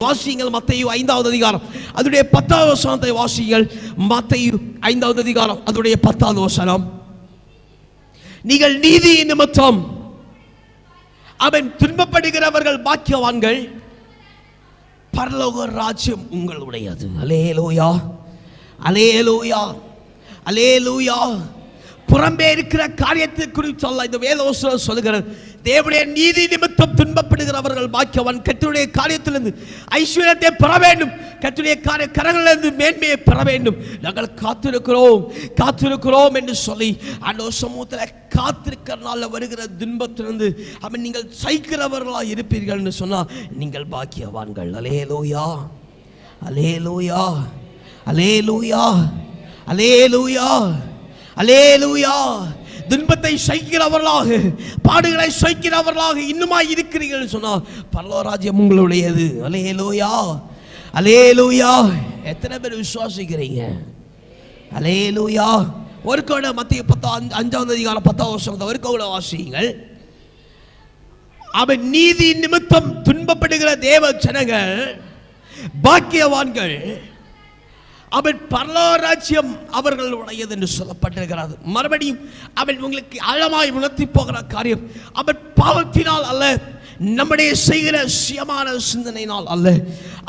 வாசியுங்கள் மத்தேயு 5வது அதிகாரம் அதுடைய 10வது வசனத்தை வாசியுங்கள். மத்தேயு 5வது அதிகாரம் அதுடைய 10வது வசனம். நீங்கள் நீதி நிமித்தம் அவன் துன்பப்படுகிறவர்கள் பாக்கியவான்கள், பரலோக ராஜ்யம் உங்களுடையது. அல்லேலூயா, அல்லேலூயா, அல்லேலூயா. புறம்பே இருக்கிற காரியத்தை குறித்து அல்ல இந்த வேதவசனம் சொல்லுகிறது. தேவனுடைய நீதி நிமித்தம் துன்பப்படுகிறவர்கள் பாக்கியவான். கர்த்தருடைய காரியத்திலிருந்து ஐஸ்வர்யத்தை பெற வேண்டும், கர்த்தருடைய கரங்களிலிருந்து மேன்மையை பெற வேண்டும். நாங்கள் காத்திருக்கிறோம் என்று சொல்லி அந்த சமூகத்தில் காத்திருக்கிறனால வருகிற துன்பத்திலிருந்து அவன் நீங்கள் சகிக்கிறவர்களாக இருப்பீர்கள் என்று சொன்னால் நீங்கள் பாக்கியவான்கள். அல்லேலூயா, அல்லேலூயா, அல்லேலூயா, அல்லேலூயா, அல்லேலூயா. துன்பத்தை சகிக்கிறவர்களாக, பாடுகளை சகிக்கிறவர்களாக இன்னுமாய் இருக்கிறீர்கள் சொன்னால் பரலோக ராஜ்யம் உங்களுடையது. அல்லேலூயா, அல்லேலூயா. எத்தனை பேர் விசுவாசிக்கிறீங்க? அல்லேலூயா. ஒரு கோட மத்திய 5வது அதிகாரம் 10வது வசனம் ஒரு கோட வாசியுங்கள். அவன் நீதி நிமித்தம் துன்பப்படுகிற தேவ ஜனங்கள் பாக்கியவான்கள், அவன் பரலோக ராஜ்யம் அவர்களுடையது என்று சொல்லப்பட்டிருக்கிறது. மறுபடியும் அவன் உங்களுக்கு ஆழமாய் உணர்த்தி போகிற காரியம், அவன் பாவத்தினால் அல்ல, நம்முடைய செய்கிற சுயமான சிந்தனையினால் அல்ல,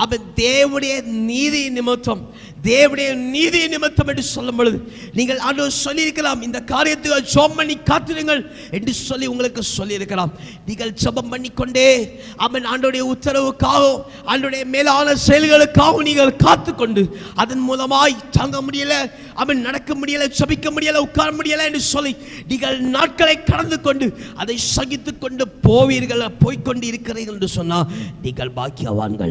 அவன் தேவனுடைய நீதி நிமித்தம், தேவனுடைய நீதி நிமித்தம் என்று சொல்லும் பொழுது நீங்கள் ஆண்டவர் சொல்லியிருக்கலாம், இந்த காரியத்துக்கு ஜெபம் பண்ணி காத்திருங்கள் என்று சொல்லி உங்களுக்கு சொல்லியிருக்கலாம். நீங்கள் ஜெபம் பண்ணிக்கொண்டே அவன் ஆண்டவருடைய உத்தரவுக்காகவும் ஆண்டவருடைய மேலான செயல்களுக்காகவும் நீங்கள் காத்துக்கொண்டு அதன் மூலமாய் தாங்க முடியல, அவன் நடக்க முடியல, ஜெபிக்க முடியல, உட்கார முடியல என்று சொல்லி நீங்கள் நாட்களை கடந்து கொண்டு அதை சகித்து கொண்டு போவீர்கள், போய்கொண்டு இருக்கிறீர்கள் என்று சொன்னால் நீங்கள் பாக்கியவான்கள்.